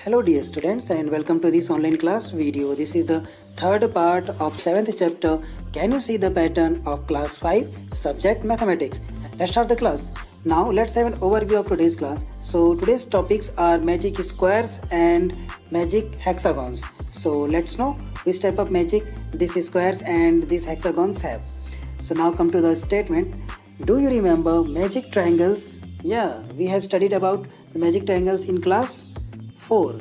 Hello dear students and welcome to this online class video. This is the third part of 7th chapter. Can you see the pattern of class 5 subject mathematics? Let's start the class. Now let's have an overview of today's class. So today's topics are magic squares and magic hexagons. So let's know which type of magic these squares and these hexagons have. So now come to the statement. Do you remember magic triangles? Yeah, we have studied about magic triangles in class 4.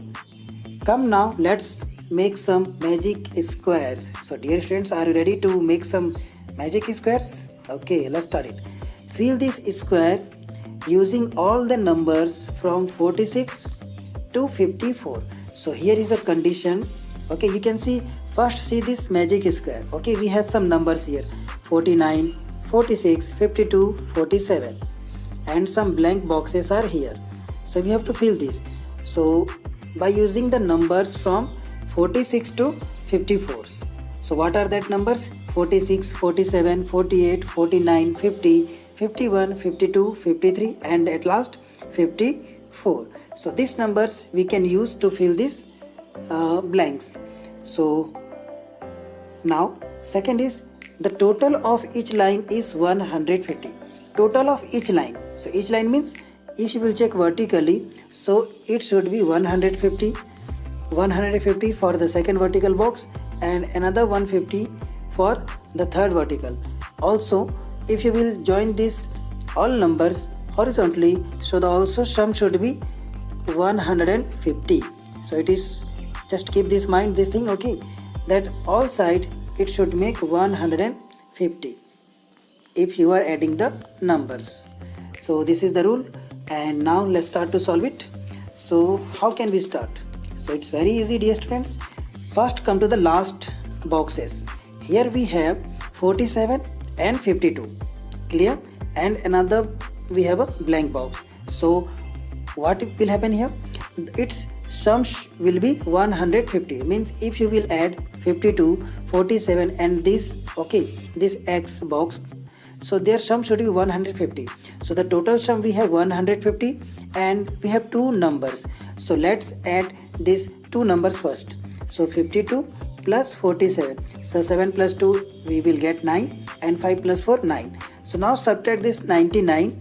Come now, let's make some magic squares. So dear students, are you ready to make some magic squares? Okay, let's start it. Fill this square using all the numbers from 46 to 54. So here is a condition. Okay, you can see, first see this magic square. Okay, we have some numbers here, 49, 46, 52, 47, and some blank boxes are here. So we have to fill this. So by using the numbers from 46 to 54. So what are that numbers? 46, 47, 48, 49, 50, 51, 52, 53 and at last 54. So these numbers we can use to fill these blanks. So now second is the total of each line is 150. Total of each line. So each line means if you will check vertically, so it should be 150 for the second vertical box and another 150 for the third vertical. Also, if you will join this all numbers horizontally, so the also sum should be 150. So it is, just keep this mind, this thing, okay, that all side it should make 150 if you are adding the numbers. So this is the rule. And now let's start to solve it. So how can we start? So it's very easy dear students. First come to the last boxes. Here we have 47 and 52. Clear? And another we have a blank box. So what will happen here? Its sum will be 150. Means if you will add 52, 47 and this, okay, this X box, so their sum should be 150. So the total sum we have 150 and we have two numbers. So let's add these two numbers first. So 52 plus 47. So 7 plus 2 we will get 9 and 5 plus 4 9. So now subtract this 99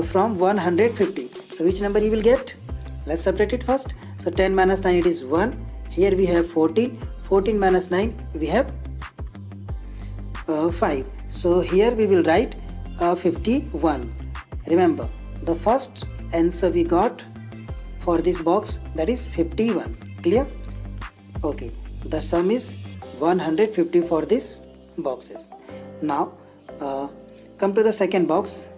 from 150. So which number you will get? Let's subtract it first. So 10 minus 9 it is 1. Here we have 14. 14 minus 9 we have 5. So here we will write 51. Remember, the first answer we got for this box, that is 51. Clear? Okay, the sum is 150 for these boxes. Now come to the second box.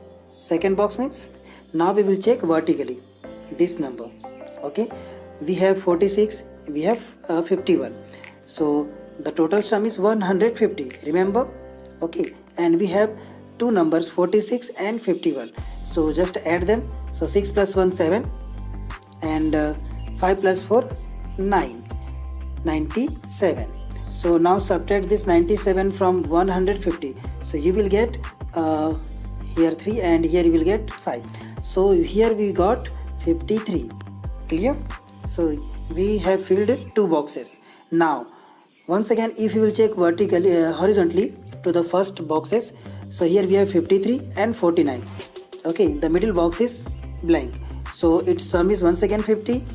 Second box means now we will check vertically this number. Okay, we have 46, we have 51. So the total sum is 150. Remember? Okay, and we have two numbers 46 and 51. So just add them. So 6 plus 1 7 and 5 plus 4 9, 97. So now subtract this 97 from 150. So you will get here 3 and here you will get 5. So here we got 53. Clear? So we have filled two boxes. Now once again, if you will check vertically, horizontally to the first boxes, so here we have 53 and 49. Okay, the middle box is blank. So its sum is once again 50.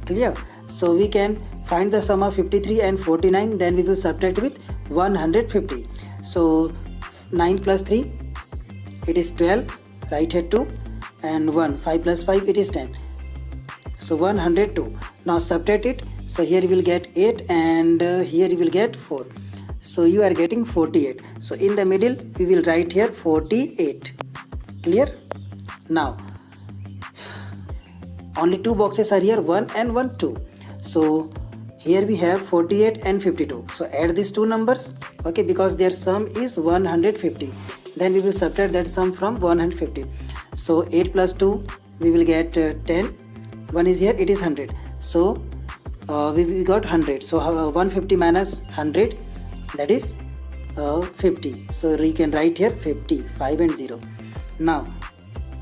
Clear? So we can find the sum of 53 and 49. Then we will subtract with 150. So 9 plus 3, it is 12. Right here 2 and 1. 5 plus 5, it is 10. So 102. Now subtract it. So here you will get 8 and here you will get 4. So you are getting 48. So in the middle we will write here 48. Clear? Now only two boxes are here, 1 and 1 2. So here we have 48 and 52. So add these two numbers, okay, because their sum is 150. Then we will subtract that sum from 150. So 8 plus 2 we will get 10. 1 is here, it is 100. So we got 100. So 150 minus 100, that is 50. So we can write here 50, 5 and 0. Now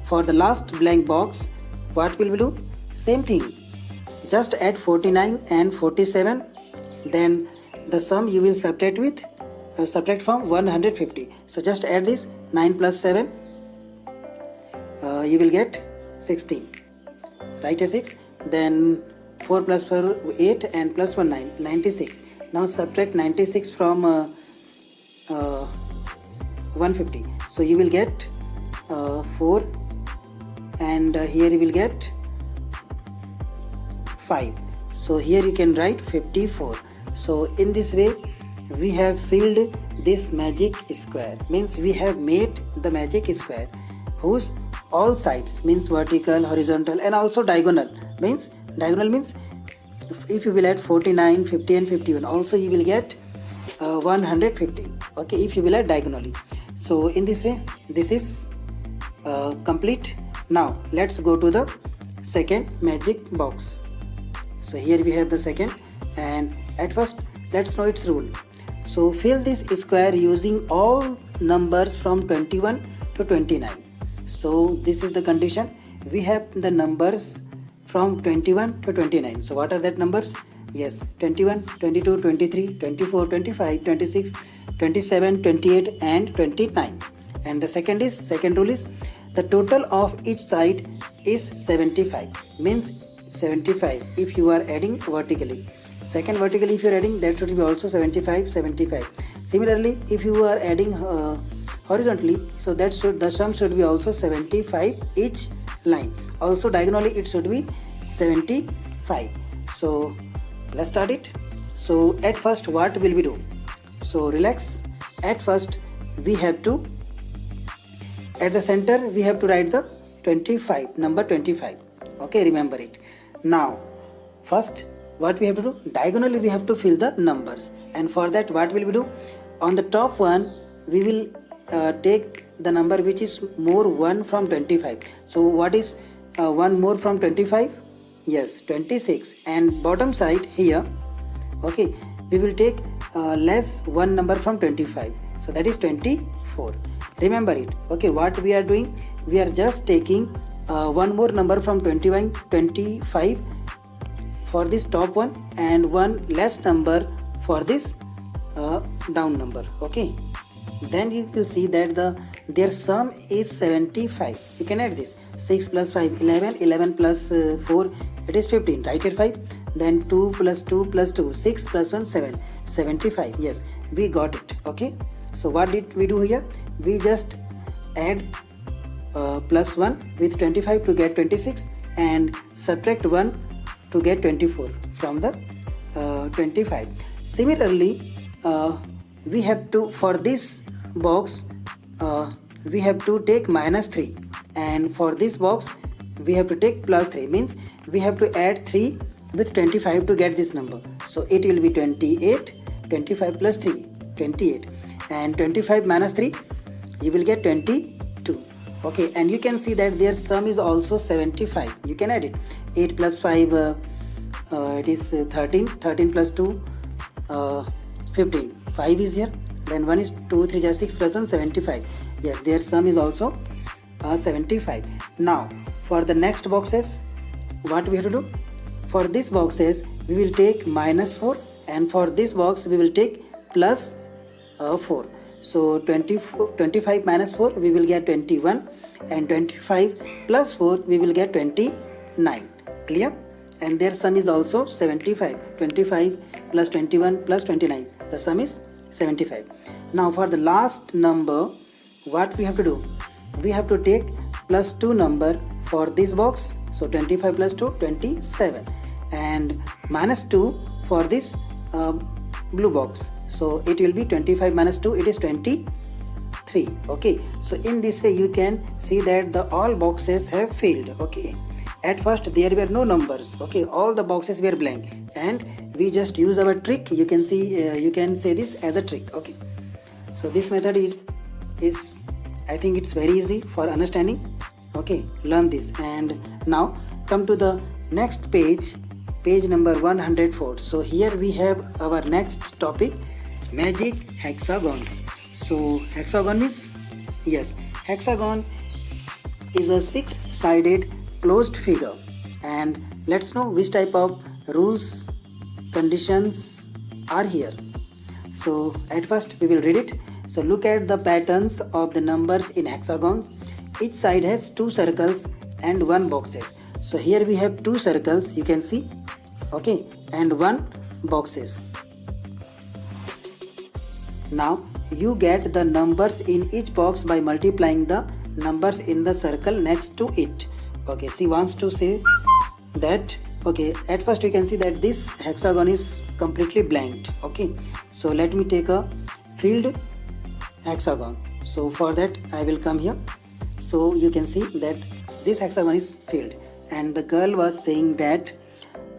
for the last blank box, what will we do? Same thing. just add 49 and 47, then the sum you will subtract from 150. So just add this 9 plus 7, you will get 16. Write a 6, then 4 plus 4 8 and plus 1 9, 96. Now subtract 96 from 150. So you will get 4, and here you will get 5. So here you can write 54. So in this way we have filled this magic square, means we have made the magic square whose all sides, means vertical, horizontal and also diagonal, means if you will add 49, 50 and 51, also you will get 150. Okay, if you will add diagonally. So in this way this is complete. Now let's go to the second magic box. So here we have the second, and at first let's know its rule. So fill this square using all numbers from 21 to 29. So this is the condition. We have the numbers from 21 to 29. So what are that numbers? Yes, 21, 22, 23, 24, 25, 26, 27, 28 and 29. And the second rule is the total of each side is 75. Means 75 if you are adding vertically. Second vertically if you are adding, that should be also 75. Similarly, if you are adding horizontally, so the sum should be also 75 each line. Also diagonally it should be 75. So let's start it. So at first what will we do? So relax. At first we have to, at the center we have to write the 25, number 25. Okay, remember it. Now first what we have to do? Diagonally we have to fill the numbers, and for that what will we do? On the top one we will take the number which is more 1 from 25. So what is 1 more from 25? Yes, 26. And bottom side here, okay, we will take less 1 number from 25. So that is 24. Remember it. Okay, what we are doing? We are just taking one more number from 25 for this top one, and one less number for this down number. Okay, then you will see that their sum is 75. You can add this 6 plus 5 11, 11 plus 4 it is 15. Write it 5, then 2 plus 2 plus 2 6 plus 1 7, 75. Yes, we got it. Okay, so what did we do here? We just add plus 1 with 25 to get 26, and subtract 1 to get 24 from the 25. Similarly, we have to, for this box we have to take minus 3, and for this box we have to take plus 3, means we have to add 3 with 25 to get this number. So it will be 28, 25 plus 3, 28, and 25 minus 3 you will get 22. Okay, and you can see that their sum is also 75. You can add it. 8 plus 5 it is 13, 13 plus 2 15, 5 is here, then 1 is 2, 3 is 6 plus 1 75. Yes, their sum is also 75. Now for the next boxes, what we have to do? For this boxes we will take minus 4, and for this box we will take plus 4. So 25 minus 4 we will get 21, and 25 plus 4 we will get 29. Clear? And their sum is also 75. 25 plus 21 plus 29, the sum is 75. Now for the last number, what we have to do? We have to take plus 2 number for this box. So 25 plus 2, 27, and minus 2 for this blue box. So it will be 25 minus 2, it is 23. Okay, so in this way you can see that the all boxes have filled. Okay, at first there were no numbers. Okay, all the boxes were blank, and we just use our trick. You can see you can say this as a trick. Okay, so this method is I think it's very easy for understanding. Okay, learn this. And now come to the next page, page number 104. So here we have our next topic, magic hexagons. So hexagon is, yes, hexagon is a 6-sided closed figure, and let's know which type of rules, conditions are here. So at first we will read it. So look at the patterns of the numbers in hexagons. Each side has 2 circles and 1 boxes. So here we have 2 circles, you can see, okay, and 1 boxes. Now you get the numbers in each box by multiplying the numbers in the circle next to it. Okay, she wants to say that, okay, at first we can see that this hexagon is completely blanked. Okay, so let me take a filled hexagon. So for that I will come here. So you can see that this hexagon is filled, and the girl was saying that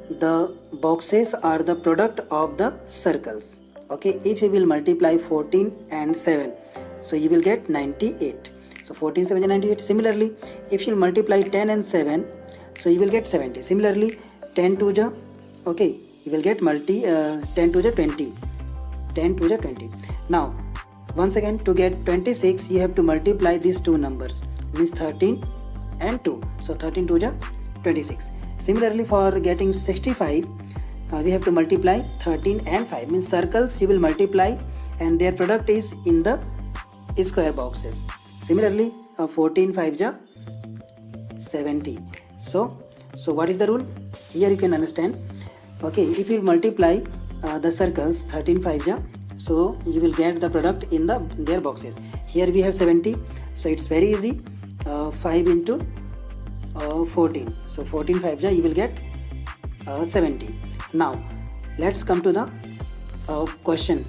the boxes are the product of the circles. Okay, if you will multiply 14 and 7, so you will get 98. So 14, 7 and 98. Similarly, if you multiply 10 and 7, so you will get 70. Similarly, 10 to the, okay, you will get 10 to the 20. 10 to the 20. Now, once again, to get 26, you have to multiply these two numbers, means 13 and 2. So 13 to the 26. Similarly, for getting 65, we have to multiply 13 and 5, means circles you will multiply and their product is in the square boxes. Similarly, 14 5 ja 70. So what is the rule? Here you can understand. Okay, if you multiply the circles 13 5 ja, so you will get the product in their boxes. Here we have 70, so it's very easy. 5 into 14, so 14 5 ja, you will get 70. Now let's come to the question.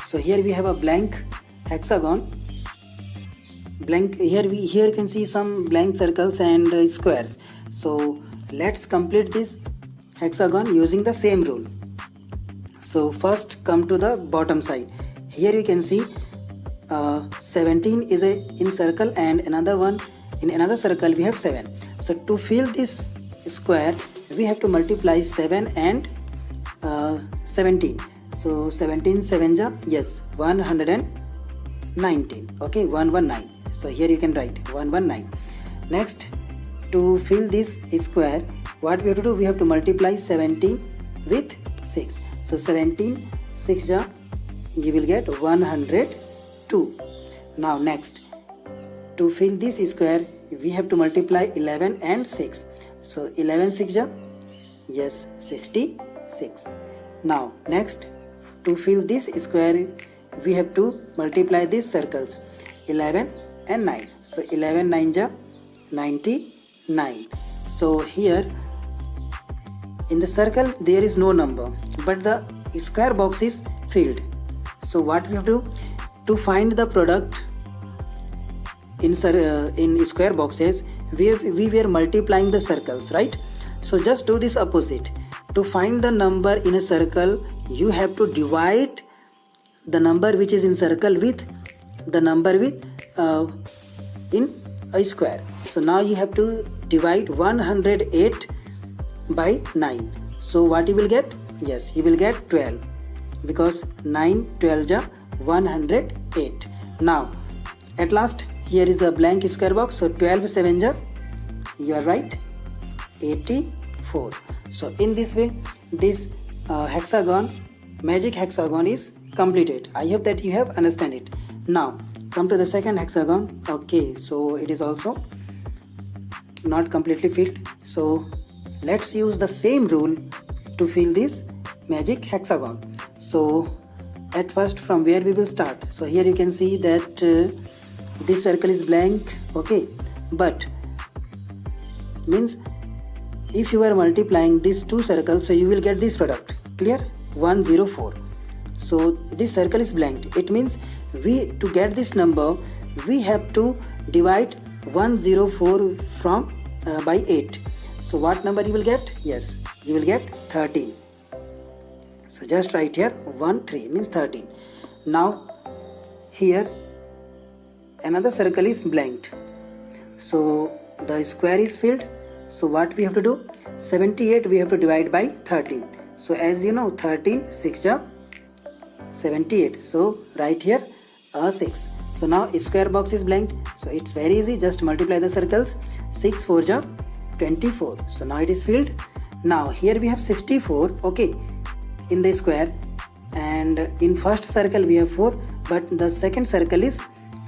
So here we have a blank hexagon. Here you can see some blank circles and squares. So let's complete this hexagon using the same rule. So first come to the bottom side. Here you can see 17 is in circle and another one in another circle we have 7. So to fill this square we have to multiply 7 and 17. So 17 7 ja, yes, 119. Okay, 119. So here you can write 119. Next, to fill this square, what we have to do, we have to multiply 17 with 6. So 17 6 ja, you will get 102. Now next, to fill this square we have to multiply 11 and 6. So 11 6 ja, yes, 66. Now next, to fill this square we have to multiply these circles 11 and 9. So 11 9 ja 99. So here in the circle there is no number, but the square box is filled. So what we have to do, to find the product in square boxes, we were multiplying the circles, right? So just do this opposite. To find the number in a circle, you have to divide the number which is in circle with the number with in a square. So now you have to divide 108 by 9. So what you will get? Yes, you will get 12, because 9 12 ja 108. Now at last, here is a blank square box. So 12 7 ja, you are right, 84. So in this way this hexagon, magic hexagon, is completed. I hope that you have understand it. Now come to the second hexagon. Okay, so it is also not completely filled. So let's use the same rule to fill this magic hexagon. So at first, from where we will start? So here you can see that this circle is blank. Okay, but means if you are multiplying these two circles, so you will get this product. Clear? 104. So this circle is blank. It means to get this number we have to divide 104 from by 8. So what number you will get? Yes, you will get 13. So just write here 13 means 13. Now here another circle is blanked. So the square is filled. So what we have to do? 78 we have to divide by 13. So as you know, 13 6 ja 78. So write here 6. So now square box is blank. So it's very easy. Just multiply the circles. 6 4 ja 24. So now it is filled. Now here we have 64, okay, in the square, and in first circle we have 4, but the second circle is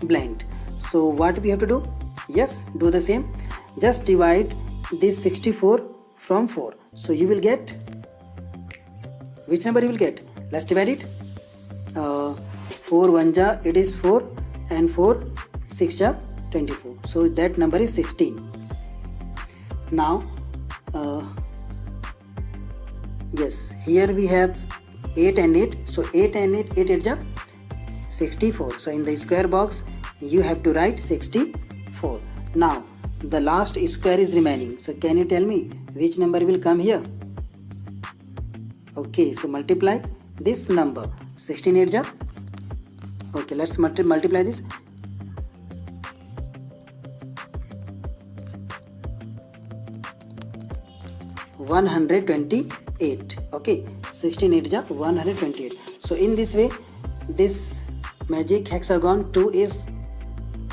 blanked. So what we have to do? Yes, do the same. Just divide this 64 from 4. So you will get, which number you will get? Let's divide it. 4 1 ja, it is 4, and 4 6 ja 24. So that number is 16. Now yes, here we have 8 and 8. So 8 and 8, 8 8 ja 64. So in the square box you have to write 64. Now the last square is remaining. So can you tell me which number will come here? Okay, so multiply this number. 16 8 ja. Okay, let's multiply this. $128. Okay, 16 8 ja 128. So in this way, this magic hexagon 2 is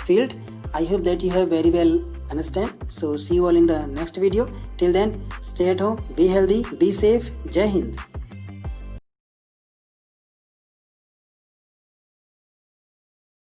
filled. I hope that you have very well understand. So see you all in the next video. Till then, stay at home, be healthy, be safe. Jai Hind.